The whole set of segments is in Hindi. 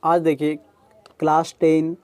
आज देखिए क्लास 10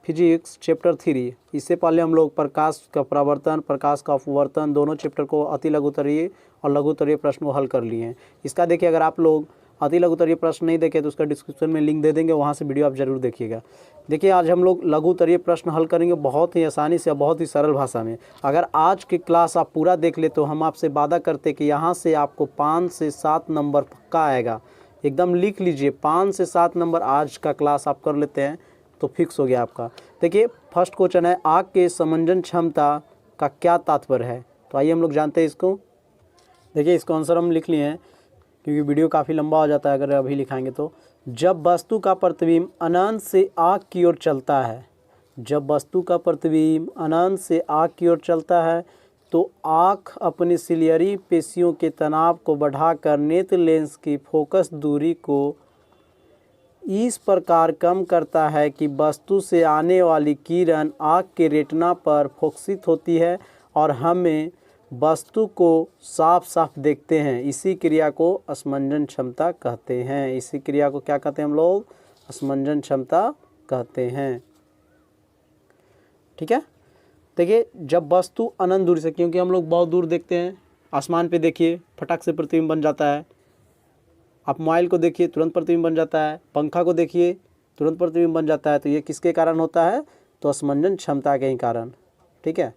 फिजिक्स चैप्टर 3। इससे पहले हम लोग प्रकाश का प्रवर्तन, प्रकाश का अपवर्तन दोनों चैप्टर को अति लघुत्तरीय और लघुत्तरीय प्रश्न को हल कर लिए हैं। इसका देखिए अगर आप लोग अति लघुत्तरीय प्रश्न नहीं देखे तो उसका डिस्क्रिप्शन में लिंक दे देंगे, वहाँ से वीडियो आप जरूर देखिएगा। देखिए आज हम लोग लघुत्तरीय प्रश्न हल करेंगे बहुत ही आसानी से, बहुत ही सरल भाषा में। अगर आज की क्लास आप पूरा देख ले तो हम आपसे वादा करते कि यहाँ से आपको 5 से 7 नंबर पक्का आएगा। एकदम लिख लीजिए, 5 से 7 नंबर आज का क्लास आप कर लेते हैं तो फिक्स हो गया आपका। देखिए फर्स्ट क्वेश्चन है, आग के समंजन क्षमता का क्या तात्पर्य है। तो आइए हम लोग जानते हैं इसको। देखिए इसको आंसर हम लिख लिए हैं क्योंकि वीडियो काफ़ी लंबा हो जाता है अगर अभी लिखाएंगे तो। जब वस्तु का प्रतिबिंब अनंत से आग की ओर चलता है, जब वस्तु का प्रतिबिंब अनंत से आग की ओर चलता है तो आँख अपनी सिलियरी पेशियों के तनाव को बढ़ाकर नेत्र लेंस की फोकस दूरी को इस प्रकार कम करता है कि वस्तु से आने वाली किरण आँख के रेटिना पर फोकसित होती है और हमें वस्तु को साफ साफ देखते हैं। इसी क्रिया को असमंजन क्षमता कहते हैं। इसी क्रिया को क्या कहते हैं हम लोग? असमंजन क्षमता कहते हैं। ठीक है। देखिए जब वस्तु अनंत दूरी से, क्योंकि हम लोग बहुत दूर देखते हैं, आसमान पे देखिए फटाक से प्रतिबिंब बन जाता है। आप मोबाइल को देखिए तुरंत प्रतिबिंब बन जाता है, पंखा को देखिए तुरंत प्रतिबिंब बन जाता है। तो ये किसके कारण होता है? तो असमंजन क्षमता के ही कारण। ठीक है।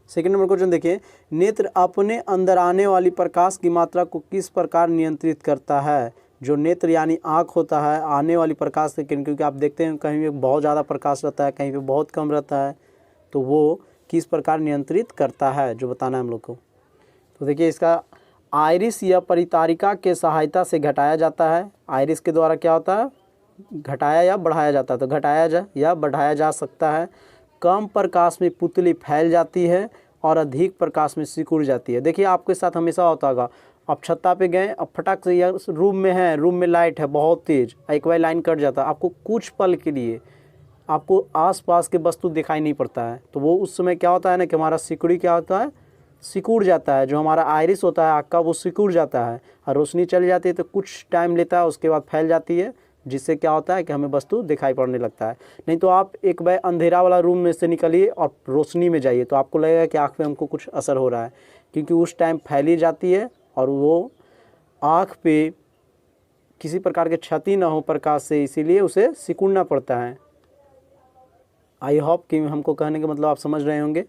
सेकंड नंबर क्वेश्चन देखिए, नेत्र अपने अंदर आने वाली प्रकाश की मात्रा को किस प्रकार नियंत्रित करता है। जो नेत्र यानी आँख होता है, आने वाली प्रकाश से, क्योंकि आप देखते हैं कहीं पे बहुत ज़्यादा प्रकाश रहता है, कहीं पे बहुत कम रहता है, तो वो किस प्रकार नियंत्रित करता है जो बताना है हम लोग को। तो देखिए इसका आइरिस या परितारिका के सहायता से घटाया जाता है। आइरिस के द्वारा क्या होता है? घटाया या बढ़ाया जाता है। तो घटाया या बढ़ाया जा सकता है। कम प्रकाश में पुतली फैल जाती है और अधिक प्रकाश में सिकुड़ जाती है। देखिए आपके साथ हमेशा होता होगा, आप छत्ता पे गए, अब फटाक से या रूम में है, रूम में लाइट है बहुत तेज़, एक बार लाइन कट जाता है, आपको कुछ पल के लिए आपको आसपास के वस्तु दिखाई नहीं पड़ता है। तो वो उस समय क्या होता है ना कि हमारा सिकुड़ी क्या होता है? सिकुड़ जाता है। जो हमारा आइरिस होता है आँख का, वो सिकुड़ जाता है और रोशनी चली जाती है तो कुछ टाइम लेता है, उसके बाद फैल जाती है, जिससे क्या होता है कि हमें वस्तु दिखाई पड़ने लगता है। नहीं तो आप एक बार अंधेरा वाला रूम में से निकलिए और रोशनी में जाइए तो आपको लगेगा कि आँख पे हमको कुछ असर हो रहा है, क्योंकि उस टाइम फैली जाती है और वो आँख पे किसी प्रकार की क्षति ना हो प्रकाश से, इसीलिए उसे सिकुड़ना पड़ता है। आई होप कि हमको कहने का मतलब आप समझ रहे होंगे।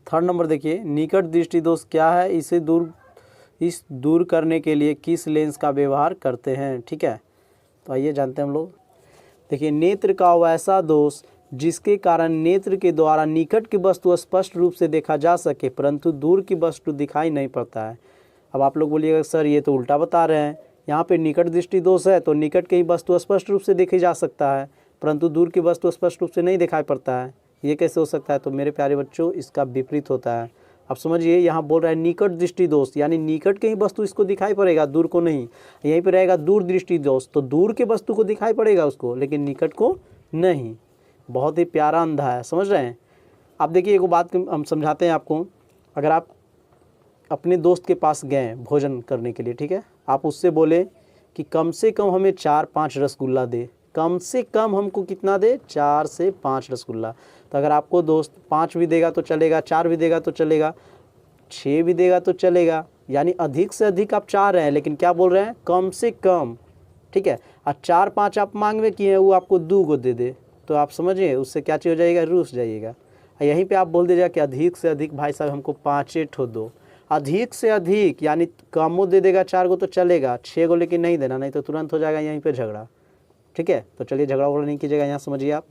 थर्ड नंबर देखिए, निकट दृष्टि दोष क्या है, इसे दूर करने के लिए किस लेंस का व्यवहार करते हैं। ठीक है, तो आइए जानते हैं हम लोग। देखिए नेत्र का वैसा दोष जिसके कारण नेत्र के द्वारा निकट की वस्तु स्पष्ट रूप से देखा जा सके परंतु दूर की वस्तु दिखाई नहीं पड़ता है। अब आप लोग बोलिएगा सर ये तो उल्टा बता रहे हैं, यहाँ पे निकट दृष्टि दोष है तो निकट की वस्तु स्पष्ट रूप से देखी जा सकता है परंतु दूर की वस्तु स्पष्ट रूप से नहीं दिखाई पड़ता है, ये कैसे हो सकता है? तो मेरे प्यारे बच्चों इसका विपरीत होता है। अब समझिए, यहाँ बोल रहा है निकट दृष्टि दोष, यानी निकट के ही वस्तु इसको दिखाई पड़ेगा, दूर को नहीं। यहीं पे रहेगा दूर दृष्टि दोष, तो दूर के वस्तु को दिखाई पड़ेगा उसको, लेकिन निकट को नहीं। बहुत ही प्यारा अंधा है, समझ रहे हैं। आप देखिए एक बात हम समझाते हैं आपको। अगर आप अपने दोस्त के पास गए भोजन करने के लिए, ठीक है, आप उससे बोले कि कम से कम हमें 4-5 रसगुल्ला दे, कम से कम हमको कितना दे? 4 से 5 रसगुल्ला। तो अगर आपको दोस्त 5 भी देगा तो चलेगा, 4 भी देगा तो चलेगा, 6 भी देगा तो चलेगा, यानी अधिक से अधिक आप चाह रहे हैं, लेकिन क्या बोल रहे हैं? कम से कम। ठीक है, और 4-5 आप मांग में किए हैं, वो आपको 2 को दे दे, तो आप समझिए उससे क्या चीज़ हो जाएगा? रूस जाइएगा। यहीं पे आप बोल दीजिएगा कि अधिक से अधिक भाई साहब हमको 5 ठो दो। अधिक से अधिक यानी कमो दे देगा 4 को तो चलेगा, 6 को लेकिन नहीं देना, नहीं तो तुरंत हो जाएगा यहीं पर झगड़ा। ठीक है, तो चलिए झगड़ा वगड़ा नहीं कीजिएगा। यहाँ समझिए आप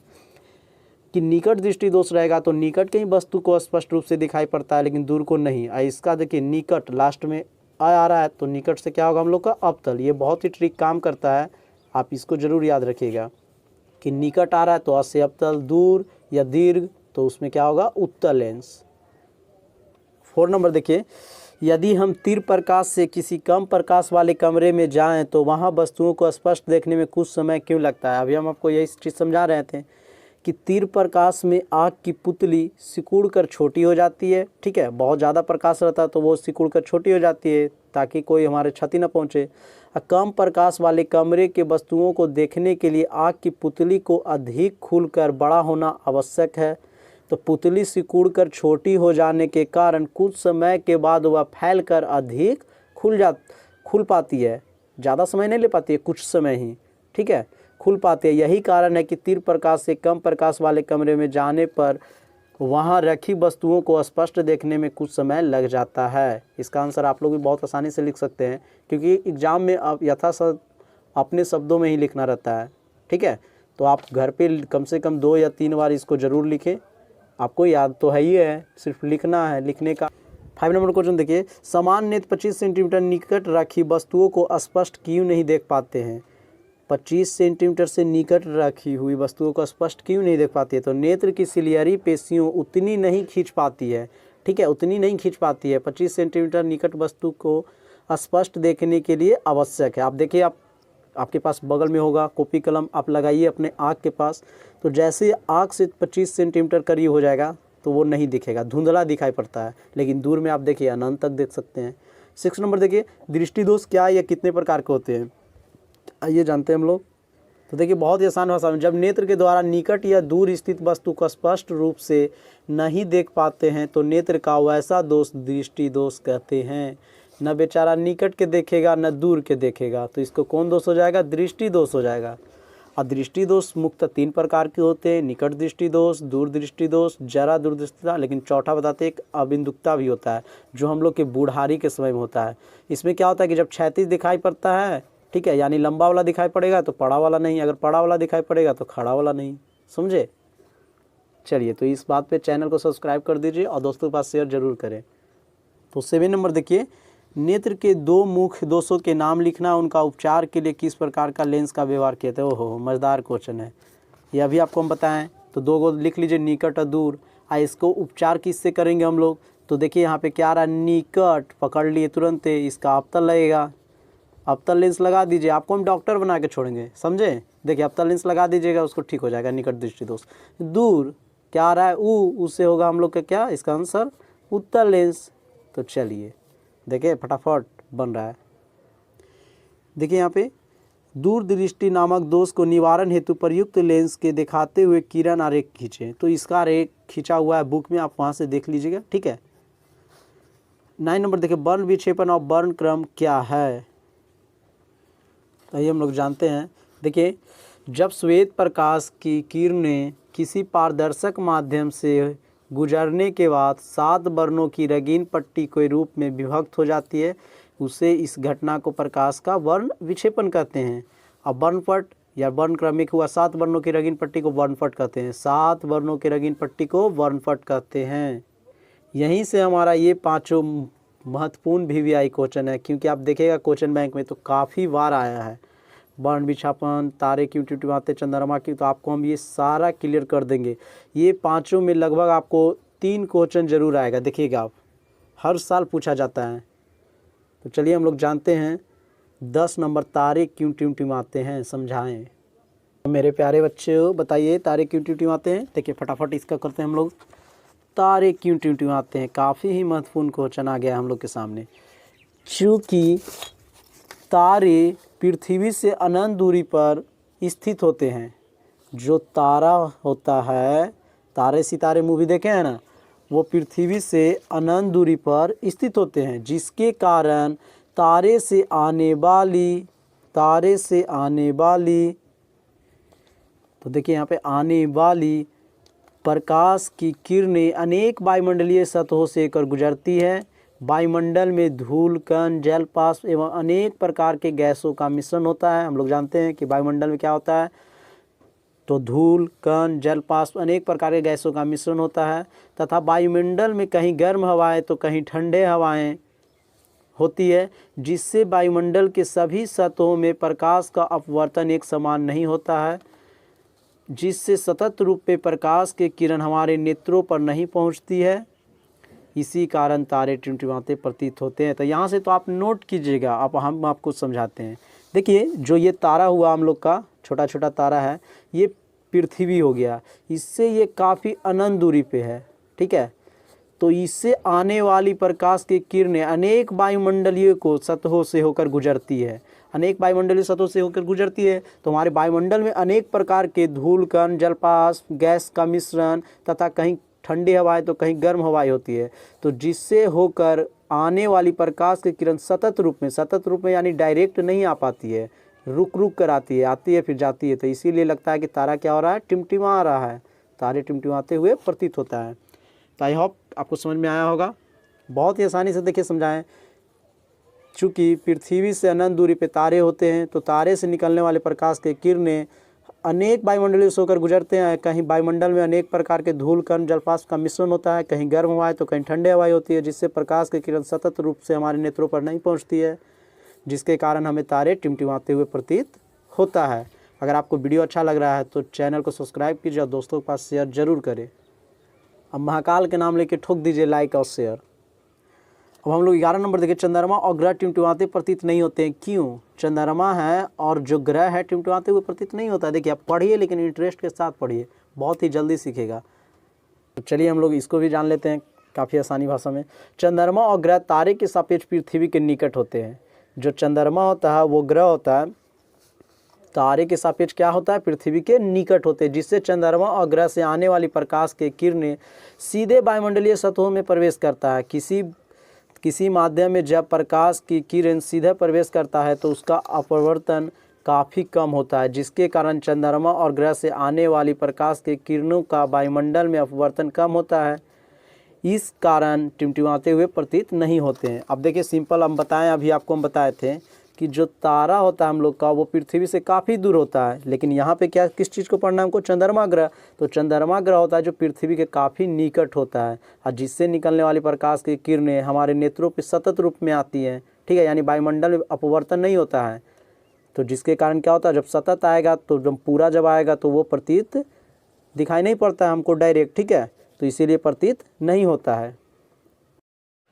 कि निकट दृष्टि दोष रहेगा तो निकट के ही वस्तु को स्पष्ट रूप से दिखाई पड़ता है लेकिन दूर को नहीं। इसका देखिए निकट लास्ट में आ रहा है तो निकट से क्या होगा हम लोग का? अवतल। ये बहुत ही ट्रिक काम करता है, आप इसको जरूर याद रखिएगा कि निकट आ रहा है तो अ से अवतल, दूर या दीर्घ तो उसमें क्या होगा? उत्तल लेंस। 4 नंबर देखिए, यदि हम तीव्र प्रकाश से किसी कम प्रकाश वाले कमरे में जाएं तो वहां वस्तुओं को स्पष्ट देखने में कुछ समय क्यों लगता है। अभी हम आपको यही चीज़ समझा रहे थे कि तीव्र प्रकाश में आँख की पुतली सिकुड़ कर छोटी हो जाती है। ठीक है, बहुत ज़्यादा प्रकाश रहता है तो वो सिकुड़ कर छोटी हो जाती है ताकि कोई हमारे क्षति न पहुँचे। कम प्रकाश वाले कमरे के वस्तुओं को देखने के लिए आँख की पुतली को अधिक खुलकर बड़ा होना आवश्यक है। तो पुतली सिकुड़कर छोटी हो जाने के कारण कुछ समय के बाद वह फैलकर अधिक खुल पाती है। ज़्यादा समय नहीं ले पाती है, कुछ समय ही, ठीक है, खुल पाती है। यही कारण है कि तीव्र प्रकाश से कम प्रकाश वाले कमरे में जाने पर वहाँ रखी वस्तुओं को स्पष्ट देखने में कुछ समय लग जाता है। इसका आंसर आप लोग भी बहुत आसानी से लिख सकते हैं, क्योंकि एग्ज़ाम में आप यथासंभव अपने शब्दों में ही लिखना रहता है, ठीक है। तो आप घर पे कम से कम 2 या 3 बार इसको ज़रूर लिखें। आपको याद तो है ही है, सिर्फ लिखना है। लिखने का 5 नंबर क्वेश्चन देखिए, समान नेत्र 25 सेंटीमीटर निकट रखी वस्तुओं को स्पष्ट क्यों नहीं देख पाते हैं। 25 सेंटीमीटर से निकट रखी हुई वस्तुओं को स्पष्ट क्यों नहीं देख पाती है। तो नेत्र की सिलियरी पेशियों उतनी नहीं खींच पाती है, ठीक है, उतनी नहीं खींच पाती है। 25 सेंटीमीटर निकट वस्तु को स्पष्ट देखने के लिए आवश्यक है। आप देखिए, आपके पास बगल में होगा कॉपी कलम, आप लगाइए अपने आँख के पास, तो जैसे आँख से 25 सेंटीमीटर करीब हो जाएगा तो वो नहीं दिखेगा, धुंधला दिखाई पड़ता है। लेकिन दूर में आप देखिए अनंत तक देख सकते हैं। 6 नंबर देखिए, दृष्टि दोष क्या या कितने प्रकार के होते हैं, आइए जानते हैं हम लोग। तो देखिए बहुत ही आसान भाषा में, जब नेत्र के द्वारा निकट या दूर स्थित वस्तु को स्पष्ट रूप से नहीं देख पाते हैं तो नेत्र का वैसा दोष दृष्टि दोष कहते हैं। न बेचारा निकट के देखेगा न दूर के देखेगा, तो इसको कौन दोष हो जाएगा, दृष्टि दोष हो जाएगा। और दृष्टि दोष मुख्यतः 3 प्रकार के होते हैं, निकट दृष्टि दोष, दूर दृष्टि दोष, जरा दूरदृष्टिता। लेकिन चौथा बताते एक अबिंदुकता भी होता है, जो हम लोग के बूढ़ारी के समय में होता है। इसमें क्या होता है कि जब क्षैतिज दिखाई पड़ता है, ठीक है, यानी लंबा वाला दिखाई पड़ेगा तो पड़ा वाला नहीं, अगर पड़ा वाला दिखाई पड़ेगा तो खड़ा वाला नहीं, समझे। चलिए, तो इस बात पे चैनल को सब्सक्राइब कर दीजिए और दोस्तों के पास शेयर जरूर करें। तो 7 नंबर देखिए, नेत्र के 2 मुख्य दोषों के नाम लिखना, उनका उपचार के लिए किस प्रकार का लेंस का व्यवहार किया था। ओहो, मज़ेदार क्वेश्चन है, यह भी आपको हम बताएं। तो 2 को लिख लीजिए, निकट और दूर। इसको उपचार किससे करेंगे हम लोग, तो देखिए यहाँ पे क्या आ रहा है, निकट, पकड़ लिए तुरंत, इसका अवतल लगेगा, अवतल लेंस लगा दीजिए। आपको हम डॉक्टर बना के छोड़ेंगे, समझे। देखिए अवतल लेंस लगा दीजिएगा, उसको ठीक हो जाएगा निकट दृष्टि दोष। दूर क्या आ रहा है, उससे होगा हम लोग का क्या, इसका आंसर उत्तल लेंस। तो चलिए देखिए फटाफट बन रहा है। देखिए यहाँ पे दूर दृष्टि नामक दोष को निवारण हेतु प्रयुक्त लेंस के दिखाते हुए किरण आरेख खींचे। तो इसका आरेख खींचा हुआ है बुक में, आप वहाँ से देख लीजिएगा, ठीक है। 9 नंबर देखिए, वर्ण विक्षेपण और वर्ण क्रम क्या है, तो ये हम लोग जानते हैं। देखिए, जब श्वेत प्रकाश की किरणें किसी पारदर्शक माध्यम से गुजरने के बाद 7 वर्णों की रंगीन पट्टी के रूप में विभक्त हो जाती है, उसे इस घटना को प्रकाश का वर्ण विक्षेपण कहते हैं। अब वर्णपट या वर्णक्रमिक हुआ, 7 वर्णों की रंगीन पट्टी को वर्णपट कहते हैं, 7 वर्णों की रंगीन पट्टी को वर्णपट कहते हैं। यहीं से हमारा ये 5 महत्वपूर्ण VVI क्वेश्चन है, क्योंकि आप देखिएगा क्वेश्चन बैंक में तो काफ़ी बार आया है। वर्ण विक्षेपण, तारे क्यों टिमटिमाते, चंद्रमा की, तो आपको हम ये सारा क्लियर कर देंगे। ये 5 में लगभग आपको 3 क्वेश्चन जरूर आएगा, देखिएगा आप, हर साल पूछा जाता है। तो चलिए हम लोग जानते हैं 10 नंबर, तारे क्यों टिमटिमाते हैं, समझाएं। मेरे प्यारे बच्चों बताइए तारे क्यों टिमटिमाते हैं। देखिए फटाफट इसका करते हैं हम लोग, तारे क्यों टिमटिमाते हैं। काफ़ी ही महत्वपूर्ण क्वेश्चन आ गया हम लोग के सामने। चूँकि तारे पृथ्वी से अनंत दूरी पर स्थित होते हैं। जो तारा होता है, तारे सितारे मूवी देखे हैं ना, वो पृथ्वी से अनंत दूरी पर स्थित होते हैं, जिसके कारण तारे से आने वाली तो देखिए यहाँ पे आने वाली प्रकाश की किरणें अनेक वायुमंडलीय सतहों से होकर गुजरती है। वायुमंडल में धूल, कण, जल, वाष्प एवं अनेक प्रकार के गैसों का मिश्रण होता है। हम लोग जानते हैं कि वायुमंडल में क्या होता है, तो धूल, कण, जल, वाष्प अनेक प्रकार के गैसों का मिश्रण होता है, तथा वायुमंडल में कहीं गर्म हवाएं तो कहीं ठंडे हवाएं होती है, जिससे वायुमंडल के सभी सतहों में प्रकाश का अपवर्तन एक समान नहीं होता है, जिससे सतत रूप में प्रकाश की किरण हमारे नेत्रों पर नहीं पहुंचती है। इसी कारण तारे टिमटिमाते प्रतीत होते हैं। तो यहाँ से तो आप नोट कीजिएगा, हम आपको समझाते हैं। देखिए जो ये तारा हुआ हम लोग का, छोटा छोटा तारा है, ये पृथ्वी हो गया, इससे ये काफ़ी अनंत दूरी पे है, ठीक है। तो इससे आने वाली प्रकाश की किरणें अनेक वायुमंडलीय को सतहों से होकर गुजरती है, अनेक वायुमंडलीय सतहों से होकर गुजरती है। तो हमारे वायुमंडल में अनेक प्रकार के धूल कण, जलपास, गैस का मिश्रण तथा कहीं ठंडी हवाएं तो कहीं गर्म हवाएं होती है। तो जिससे होकर आने वाली प्रकाश की किरण सतत रूप में यानी डायरेक्ट नहीं आ पाती है, रुक रुक कर आती है फिर जाती है। तो इसीलिए लगता है कि तारा क्या हो रहा है, टिमटिमा रहा है, तारे टिमटिमाते हुए प्रतीत होता है। तो आई होप आपको समझ में आया होगा। बहुत ही आसानी से देखिए समझाएं। चूँकि पृथ्वी से अनंत दूरी पे तारे होते हैं, तो तारे से निकलने वाले प्रकाश के किरणें अनेक वायुमंडलीय से होकर गुजरते हैं। कहीं वायुमंडल में अनेक प्रकार के धूल कण, जलपास का मिश्रण होता है, कहीं गर्म हवाएं तो कहीं ठंडे हवाएं होती है, जिससे प्रकाश की किरण सतत रूप से हमारे नेत्रों पर नहीं पहुंचती है, जिसके कारण हमें तारे टिमटिमाते हुए प्रतीत होता है। अगर आपको वीडियो अच्छा लग रहा है तो चैनल को सब्सक्राइब कीजिए और दोस्तों के पास शेयर जरूर करें। अब महाकाल के नाम लेके ठोक दीजिए लाइक और शेयर। अब हम लोग 11 नंबर देखिए, चंद्रमा और ग्रह टिमटिमाते प्रतीत नहीं होते हैं, क्यों? चंद्रमा है और जो ग्रह है टिमटिमाते हुए प्रतीत नहीं होता है। देखिए आप पढ़िए, लेकिन इंटरेस्ट के साथ पढ़िए, बहुत ही जल्दी सीखेगा। तो चलिए हम लोग इसको भी जान लेते हैं काफ़ी आसानी भाषा में। चंद्रमा और ग्रह तारे के सापेक्ष पृथ्वी के निकट होते हैं। जो चंद्रमा होता है वो ग्रह होता है, तारे के सापेक्ष क्या होता है, पृथ्वी के निकट होते हैं, जिससे चंद्रमा और ग्रह से आने वाली प्रकाश के किरणें सीधे वायुमंडलीय सतहों में प्रवेश करता है। किसी माध्यम में जब प्रकाश की किरण सीधे प्रवेश करता है तो उसका अपवर्तन काफ़ी कम होता है, जिसके कारण चंद्रमा और ग्रह से आने वाली प्रकाश के किरणों का वायुमंडल में अपवर्तन कम होता है। इस कारण टिमटिमाते हुए प्रतीत नहीं होते हैं। अब देखिए सिंपल हम बताएं, अभी आपको हम बताए थे कि जो तारा होता है हम लोग का वो पृथ्वी से काफ़ी दूर होता है, लेकिन यहाँ पे क्या किस चीज़ को पढ़ना है हमको, चंद्रमा ग्रह। तो चंद्रमा ग्रह होता है जो पृथ्वी के काफ़ी निकट होता है और जिससे निकलने वाली प्रकाश की किरणें हमारे नेत्रों पे सतत रूप में आती हैं, ठीक है, यानी वायुमंडल में अपवर्तन नहीं होता है। तो जिसके कारण क्या होता है, जब सतत आएगा तो जब पूरा जब आएगा तो वो प्रतीत दिखाई नहीं पड़ता है हमको डायरेक्ट, ठीक है, तो इसीलिए प्रतीत नहीं होता है।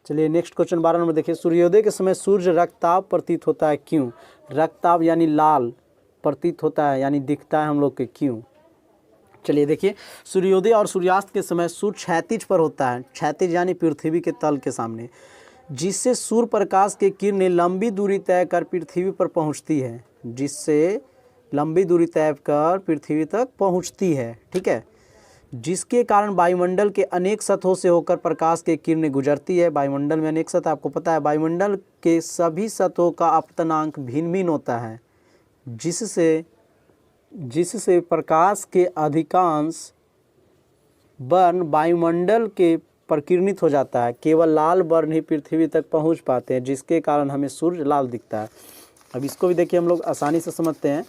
चलिए नेक्स्ट क्वेश्चन 12 नंबर देखिए, सूर्योदय के समय सूर्य रक्तताप प्रतीत होता है, क्यों? रक्तताप यानी लाल प्रतीत होता है, यानी दिखता है हम लोग के, क्यों? चलिए देखिए, सूर्योदय और सूर्यास्त के समय सूर्य क्षैतिज पर होता है, क्षैतिज यानी पृथ्वी के तल के सामने, जिससे सूर्य प्रकाश के किरणें लंबी दूरी तय कर पृथ्वी पर पहुंचती है, जिससे लंबी दूरी तय कर पृथ्वी तक पहुंचती है, ठीक है, जिसके कारण वायुमंडल के अनेक सतहों से होकर प्रकाश की किरणें गुजरती है। वायुमंडल में अनेक सतह आपको पता है, वायुमंडल के सभी सतहों का अपतनांक भिन्न भिन्न होता है, जिससे प्रकाश के अधिकांश वर्ण वायुमंडल के प्रकिरणित हो जाता है। केवल लाल वर्ण ही पृथ्वी तक पहुंच पाते हैं, जिसके कारण हमें सूर्य लाल दिखता है। अब इसको भी देखिए हम लोग आसानी से समझते हैं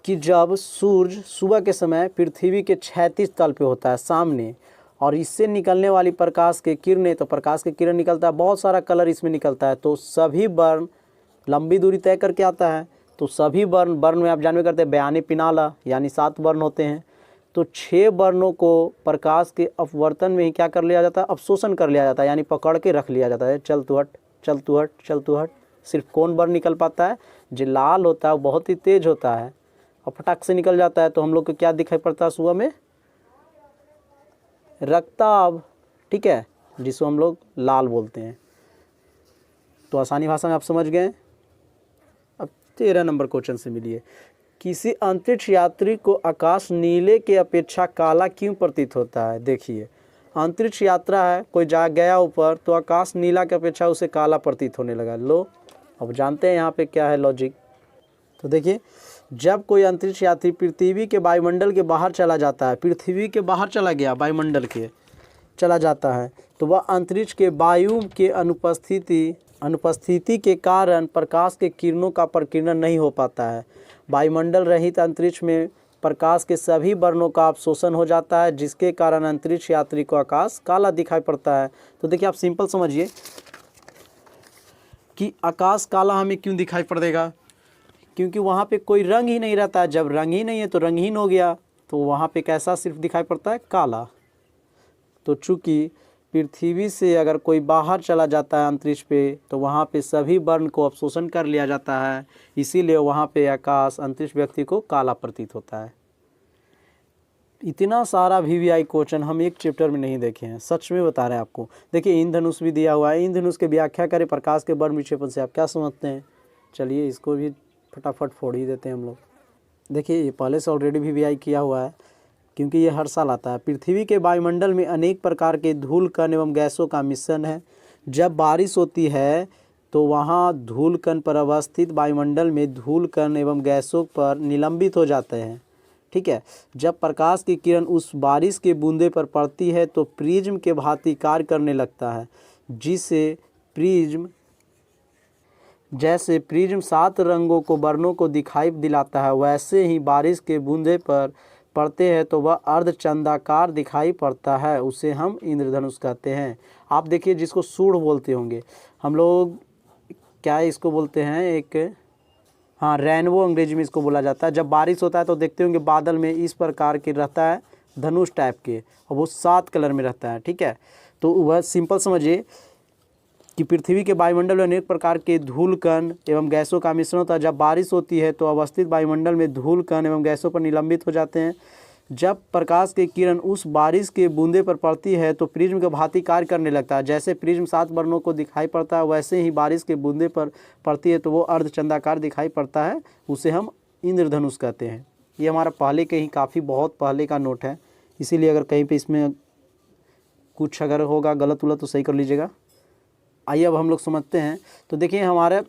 कि जब सूर्य सुबह के समय पृथ्वी के क्षैतिज तल पे होता है सामने, और इससे निकलने वाली प्रकाश के किरणें, तो प्रकाश के किरण निकलता है, बहुत सारा कलर इसमें निकलता है, तो सभी वर्ण लंबी दूरी तय करके आता है। तो सभी वर्ण में आप जानवे करते हैं बयाने पिनाला यानी 7 वर्ण होते हैं। तो 6 वर्णों को प्रकाश के अपवर्तन में ही क्या कर लिया जाता है, अवशोषण कर लिया जाता है, यानी पकड़ के रख लिया जाता है, चल तू हट चल तू हट चल तू हट। सिर्फ कौन वर्ण निकल पाता है, जो लाल होता है, वो बहुत ही तेज होता है और फटाक से निकल जाता है। तो हम लोग को क्या दिखाई पड़ता है सुबह में, रक्तताप, ठीक है, जिसको हम लोग लाल बोलते हैं। तो आसानी भाषा में आप समझ गए। अब 13 नंबर क्वेश्चन से मिलिए, किसी अंतरिक्ष यात्री को आकाश नीले के अपेक्षा काला क्यों प्रतीत होता है? देखिए अंतरिक्ष यात्रा है, कोई जा गया ऊपर, तो आकाश नीला के अपेक्षा उसे काला प्रतीत होने लगा। लो अब जानते हैं यहाँ पे क्या है लॉजिक। तो देखिए जब कोई अंतरिक्ष यात्री पृथ्वी के वायुमंडल के बाहर चला जाता है, पृथ्वी के बाहर चला गया, वायुमंडल के चला जाता है, तो वह अंतरिक्ष के वायु के अनुपस्थिति के कारण प्रकाश के किरणों का प्रकीर्णन नहीं हो पाता है। वायुमंडल रहित अंतरिक्ष में प्रकाश के सभी वर्णों का अवशोषण हो जाता है, जिसके कारण अंतरिक्ष यात्री को आकाश काला दिखाई पड़ता है। तो देखिए आप सिंपल समझिए कि आकाश काला हमें क्यों दिखाई पड़ेगा, क्योंकि वहाँ पे कोई रंग ही नहीं रहता है। जब रंग ही नहीं है तो रंगहीन हो गया, तो वहाँ पे कैसा सिर्फ दिखाई पड़ता है, काला। तो चूँकि पृथ्वी से अगर कोई बाहर चला जाता है अंतरिक्ष पे, तो वहाँ पे सभी वर्ण को अवशोषण कर लिया जाता है, इसीलिए वहाँ पे आकाश अंतरिक्ष व्यक्ति को काला प्रतीत होता है। इतना सारा वीवीआई क्वेश्चन हम एक चैप्टर में नहीं देखे हैं, सच में बता रहे हैं आपको। देखिए इंद्रधनुष भी दिया हुआ है, इंद्रधनुष की व्याख्या करें प्रकाश के बर्न विक्षेपण से, आप क्या समझते हैं? चलिए इसको भी फटाफट फोड़ ही देते हैं हम लोग। देखिए ये पहले से ऑलरेडी वीवीआई किया हुआ है, क्योंकि ये हर साल आता है। पृथ्वी के वायुमंडल में अनेक प्रकार के धूल कण एवं गैसों का मिश्रण है। जब बारिश होती है तो वहाँ धूल कण पर अवस्थित वायुमंडल में धूल कण एवं गैसों पर निलंबित हो जाते हैं, ठीक है। जब प्रकाश की किरण उस बारिश के बूंदे पर पड़ती है तो प्रिज्म के भांति कार्य करने लगता है, जैसे प्रिज्म 7 रंगों को वर्णों को दिखाई दिलाता है, वैसे ही बारिश के बूंदे पर पड़ते हैं तो वह अर्धचंद्राकार दिखाई पड़ता है, उसे हम इंद्रधनुष कहते हैं। आप देखिए जिसको सूर्य बोलते होंगे हम लोग, क्या इसको बोलते हैं, एक हाँ रेनबो अंग्रेजी में इसको बोला जाता है। जब बारिश होता है तो देखते होंगे बादल में इस प्रकार के रहता है, धनुष टाइप के, और वो 7 कलर में रहता है, ठीक है। तो वह सिंपल समझिए कि पृथ्वी के वायुमंडल में अनेक प्रकार के धूल कण एवं गैसों का मिश्रण होता है। जब बारिश होती है तो अवस्थित वायुमंडल में धूल कण एवं गैसों पर निलंबित हो जाते हैं। जब प्रकाश की किरण उस बारिश के बूंदे पर पड़ती है तो प्रिज्म के भांति कार्य करने लगता है। जैसे प्रिज्म 7 वर्णों को दिखाई पड़ता है, वैसे ही बारिश के बूंदे पर पड़ती है तो वो अर्धचंद्राकार दिखाई पड़ता है, उसे हम इंद्रधनुष कहते हैं। ये हमारा पहले के ही काफ़ी बहुत पहले का नोट है, इसीलिए अगर कहीं पे इसमें कुछ अगर होगा गलत उलत तो सही कर लीजिएगा। आइए अब हम लोग समझते हैं। तो देखिए हमारे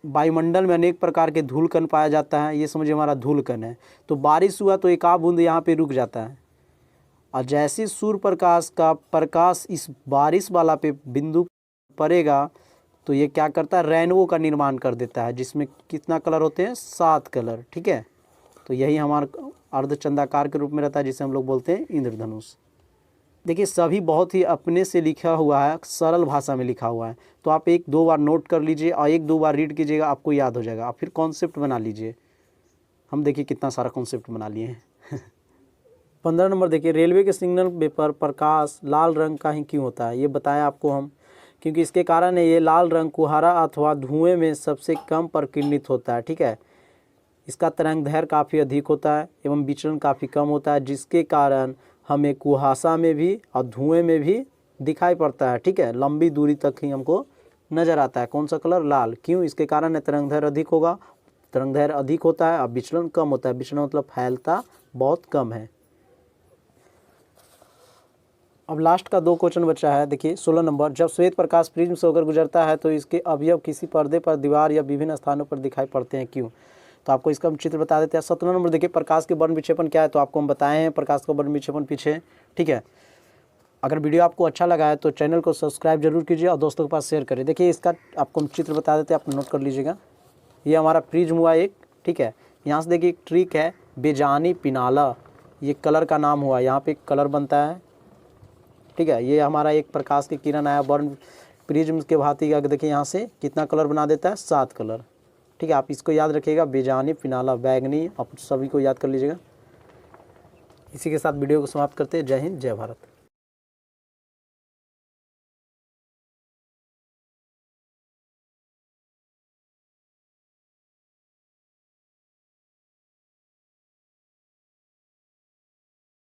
वायुमंडल में अनेक प्रकार के धूल कण पाया जाता है, ये समझिए हमारा धूल कण है। तो बारिश हुआ तो एक आध बूंद यहाँ पे रुक जाता है, और जैसे सूर्य प्रकाश का प्रकाश इस बारिश वाला पे बिंदु पड़ेगा तो ये क्या करता है, रेनबो का निर्माण कर देता है, जिसमें कितना कलर होते हैं, 7 कलर, ठीक है। तो यही हमारा अर्धचंद्राकार के रूप में रहता है, जिसे हम लोग बोलते हैं इंद्रधनुष। देखिए सभी बहुत ही अपने से लिखा हुआ है, सरल भाषा में लिखा हुआ है, तो आप 1-2 बार नोट कर लीजिए और 1-2 बार रीड कीजिएगा, आपको याद हो जाएगा। आप फिर कॉन्सेप्ट बना लीजिए। हम देखिए कितना सारा कॉन्सेप्ट बना लिए हैं। 15 नंबर देखिए, रेलवे के सिग्नल पर प्रकाश लाल रंग का ही क्यों होता है? ये बताया आपको हम, क्योंकि इसके कारण है ये लाल रंग कुहारा अथवा धुएँ में सबसे कम परिकिरणित होता है, ठीक है। इसका तरंगदैर्घ्य काफ़ी अधिक होता है एवं विचलन काफ़ी कम होता है, जिसके कारण हमें कुहासा में भी और धुएं में भी दिखाई पड़ता है, ठीक है। लंबी दूरी तक ही हमको नज़र आता है। कौन सा कलर? लाल। क्यों? इसके कारण तरंगदैर्घ्य अधिक होगा, तरंगदैर्घ्य अधिक होता है और विचलन कम होता है। विचलन मतलब फैलता बहुत कम है। अब लास्ट का 2 क्वेश्चन बचा है। देखिए 16 नंबर, जब श्वेत प्रकाश प्रिज्म से होकर गुजरता है तो इसके अवयव किसी पर्दे पर, दीवार या विभिन्न स्थानों पर दिखाई पड़ते हैं, क्यों? तो आपको इसका हम चित्र बता देते हैं। 17 नंबर देखिए, प्रकाश के वर्ण विक्षेपण क्या है? तो आपको हम बताए हैं प्रकाश का वर्ण विक्षेपण पीछे, ठीक है। अगर वीडियो आपको अच्छा लगा है तो चैनल को सब्सक्राइब जरूर कीजिए और दोस्तों के पास शेयर करिए। देखिए इसका आपको हम चित्र बता देते हैं, आप नोट कर लीजिएगा। ये हमारा प्रिज्म हुआ एक, ठीक है। यहाँ से देखिए एक ट्रिक है, बेजानी पिनाला, ये कलर का नाम हुआ, यहाँ पे एक कलर बनता है, ठीक है। ये हमारा एक प्रकाश की किरण आया वर्ण प्रिज्म के भांति का, देखिए यहाँ से कितना कलर बना देता है, 7 कलर, ठीक है। आप इसको याद रखिएगा, बेजानी पिनाला, बैगनी, आप सभी को याद कर लीजिएगा। इसी के साथ वीडियो को समाप्त करते हैं। जय हिंद, जय भारत।